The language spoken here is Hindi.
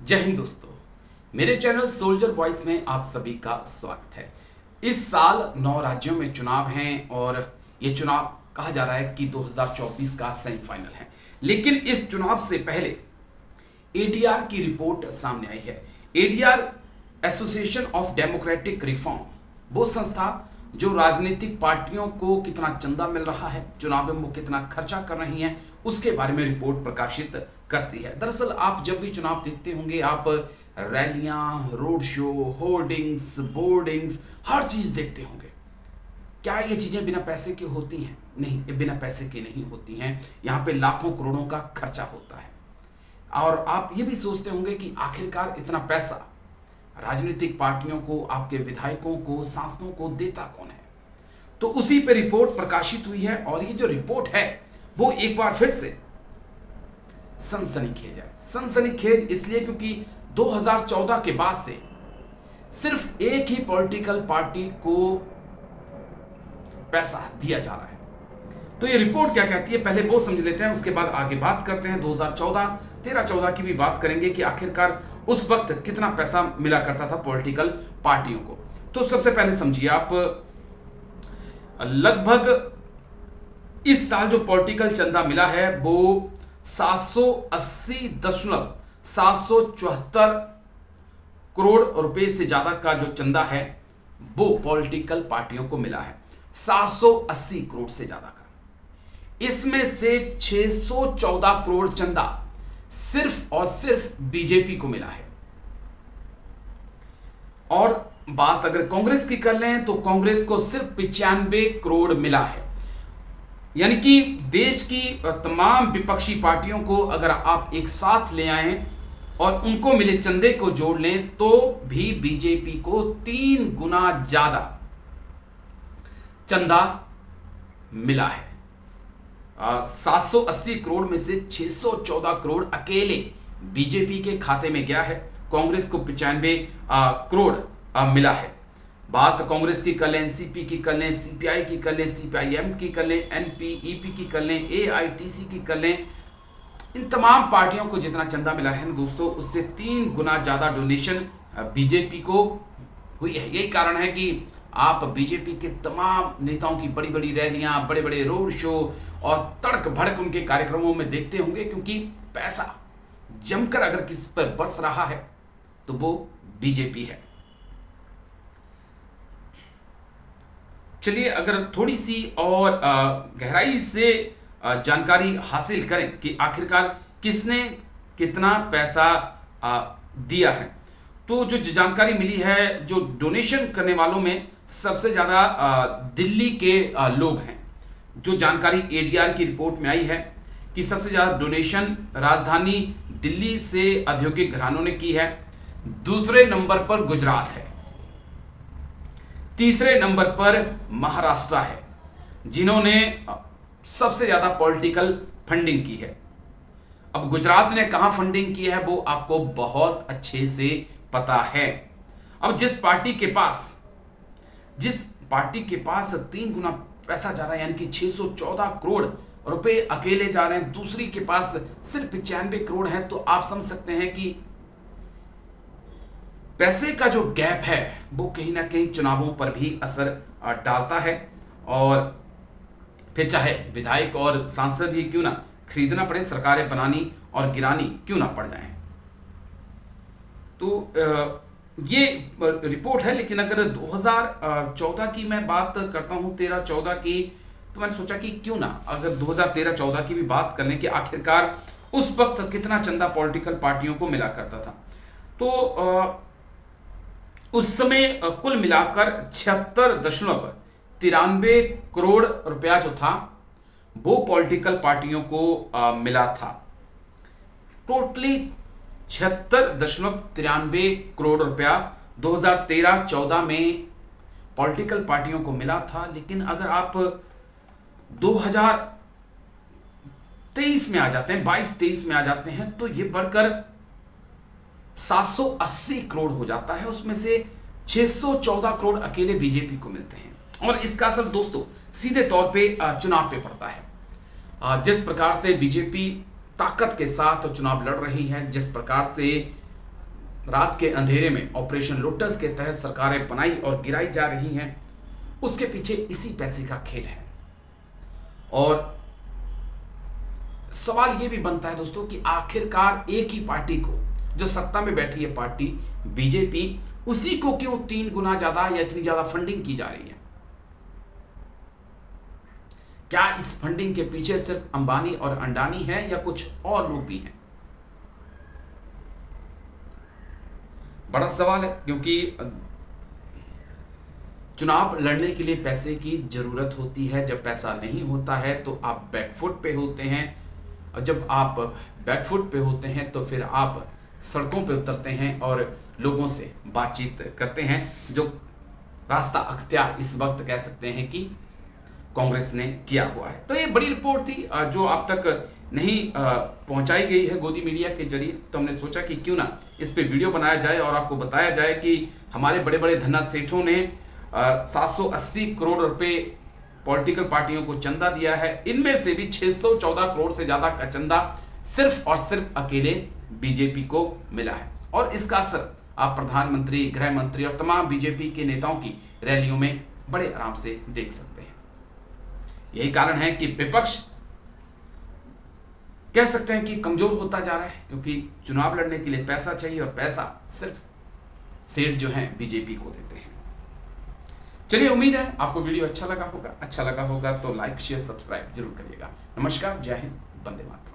जय हिंद दोस्तों, मेरे चैनल सोल्जर वॉइस में आप सभी का स्वागत है। इस साल 9 राज्यों में चुनाव हैं और ये चुनाव कहा जा रहा है कि 2024 का सेमीफाइनल है। लेकिन इस चुनाव से पहले एडीआर की रिपोर्ट सामने आई है। ADR association of democratic reform, वो संस्था जो राजनीतिक पार्टियों को कितना चंदा मिल रहा है, चुनाव में वो कितना खर्चा कर रही हैं, उसके बारे में रिपोर्ट प्रकाशित करती है। दरअसल आप जब भी चुनाव देखते होंगे, आप रैलियां, रोड शो, होर्डिंग्स, बोर्डिंग्स, हर चीज देखते होंगे। क्या ये चीजें बिना पैसे की होती हैं? नहीं, ये बिना पैसे की नहीं होती हैं। यहाँ पे लाखों करोड़ों का खर्चा होता है। और आप ये भी सोचते होंगे कि आखिरकार इतना पैसा राजनीतिक पार्टियों को, आपके विधायकों को, सांसदों को देता कौन है? तो उसी पे रिपोर्ट प्रकाशित हुई है और ये जो रिपोर्ट है वो एक बार फिर से सनसनीखेज है। सनसनीखेज इसलिए क्योंकि 2014 के बाद से सिर्फ एक ही पॉलिटिकल पार्टी को पैसा दिया जा रहा है। तो ये रिपोर्ट क्या कहती है, पहले वो समझ लेते हैं, उसके बाद आगे बात करते हैं। 2014, 13-14 की भी बात करेंगे कि आखिरकार उस वक्त कितना पैसा मिला करता था पॉलिटिकल पार्टियों को। तो सबसे पहले समझिए आप, लगभग इस साल जो पॉलिटिकल चंदा मिला है वो 780.774 करोड़ रुपए से ज्यादा का जो चंदा है वो पॉलिटिकल पार्टियों को मिला है। 780 करोड़ से ज्यादा का। इसमें से 614 करोड़ चंदा सिर्फ और सिर्फ बीजेपी को मिला है। और बात अगर कांग्रेस की कर लें तो कांग्रेस को सिर्फ 95 करोड़ मिला है। यानी कि देश की तमाम विपक्षी पार्टियों को अगर आप एक साथ ले आएं और उनको मिले चंदे को जोड़ लें तो भी बीजेपी को 3 गुना ज्यादा चंदा मिला है। 780 करोड़ में से 614 करोड़ अकेले बीजेपी के खाते में गया है। कांग्रेस को 95 करोड़ मिला है। बात कांग्रेस की कर लें, एनसीपी की कर लें, सीपीआई की कर लें, सीपीआईएम की कर लें, एनपीईपी की कर लें, एआईटीसी की कर लें, इन तमाम पार्टियों को जितना चंदा मिला है ना दोस्तों, उससे 3 गुना ज्यादा डोनेशन बीजेपी को हुई है। यही कारण है कि आप बीजेपी के तमाम नेताओं की बड़ी बड़ी रैलियां, बड़े बड़े रोड शो और तड़क भड़क उनके कार्यक्रमों में देखते होंगे, क्योंकि पैसा जमकर अगर किसी पर बरस रहा है तो वो बीजेपी है। चलिए अगर थोड़ी सी और गहराई से जानकारी हासिल करें कि आखिरकार किसने कितना पैसा दिया है, तो जो जानकारी मिली है, जो डोनेशन करने वालों में सबसे ज़्यादा दिल्ली के लोग हैं। जो जानकारी एडीआर की रिपोर्ट में आई है कि सबसे ज़्यादा डोनेशन राजधानी दिल्ली से औद्योगिक घरानों ने की है। दूसरे नंबर पर गुजरात है। तीसरे नंबर पर महाराष्ट्र है, जिन्होंने सबसे ज्यादा पॉलिटिकल फंडिंग की है। अब गुजरात ने कहां फंडिंग की है वो आपको बहुत अच्छे से पता है। अब जिस पार्टी के पास 3 गुना पैसा जा रहा है, यानी कि 614 करोड़ रुपए अकेले जा रहे हैं, दूसरी के पास सिर्फ 95 करोड़ है, तो आप समझ सकते हैं कि पैसे का जो गैप है वो कहीं ना कहीं चुनावों पर भी असर डालता है। और फिर चाहे विधायक और सांसद ही क्यों ना खरीदना पड़े, सरकारें बनानी और गिरानी क्यों ना पड़ जाए। तो ये रिपोर्ट है। लेकिन अगर 2014 की मैं बात करता हूं, 13-14 की, तो मैंने सोचा कि क्यों ना अगर 2013-14 की भी बात कर लें कि आखिरकार उस वक्त कितना चंदा पॉलिटिकल पार्टियों को मिला करता था। तो उस समय कुल मिलाकर 76.93 करोड़ रुपया जो था वो पॉलिटिकल पार्टियों को मिला था। टोटली 76.93 करोड़ रुपया 2013-14 में पॉलिटिकल पार्टियों को मिला था। लेकिन अगर आप 2023 में आ जाते हैं, 22-23 में आ जाते हैं, तो ये बढ़कर 780 करोड़ हो जाता है। उसमें से 614 करोड़ अकेले बीजेपी को मिलते हैं। और इसका असर दोस्तों सीधे तौर पे चुनाव पे पड़ता है। जिस प्रकार से बीजेपी ताकत के साथ चुनाव लड़ रही है, जिस प्रकार से रात के अंधेरे में ऑपरेशन लोटस के तहत सरकारें बनाई और गिराई जा रही हैं, उसके पीछे इसी पैसे का खेल है। और सवाल यह भी बनता है दोस्तों कि आखिरकार एक ही पार्टी को, जो सत्ता में बैठी है पार्टी बीजेपी, उसी को क्यों 3 गुना ज्यादा या इतनी ज्यादा फंडिंग की जा रही है? क्या इस फंडिंग के पीछे सिर्फ अंबानी और अंडानी है या कुछ और लोग भी हैं? बड़ा सवाल है, क्योंकि चुनाव लड़ने के लिए पैसे की जरूरत होती है। जब पैसा नहीं होता है तो आप बैकफुट पे होते हैं, और जब आप बैकफुट पे होते हैं तो फिर आप सड़कों पे उतरते हैं और लोगों से बातचीत करते हैं, जो रास्ता अख्तियार इस वक्त कह सकते हैं कि कांग्रेस ने किया हुआ है। तो ये बड़ी रिपोर्ट थी जो आप तक नहीं पहुंचाई गई है गोदी मीडिया के जरिए, तो हमने सोचा कि क्यों ना इस पे वीडियो बनाया जाए और आपको बताया जाए कि हमारे बड़े बड़े धन्ना सेठों ने 780 करोड़ रुपए पॉलिटिकल पार्टियों को चंदा दिया है। इनमें से भी 614 करोड़ से ज्यादा का चंदा सिर्फ और सिर्फ अकेले बीजेपी को मिला है, और इसका असर आप प्रधानमंत्री, गृह मंत्री और तमाम बीजेपी के नेताओं की रैलियों में बड़े आराम से देख सकते हैं। यही कारण है कि विपक्ष कह सकते हैं कि कमजोर होता जा रहा है, क्योंकि चुनाव लड़ने के लिए पैसा चाहिए और पैसा सिर्फ सेठ जो हैं बीजेपी को देते हैं। चलिए, उम्मीद है आपको वीडियो अच्छा लगा होगा तो लाइक, शेयर, सब्सक्राइब जरूर करिएगा। नमस्कार, जय हिंद, वंदे मातरम।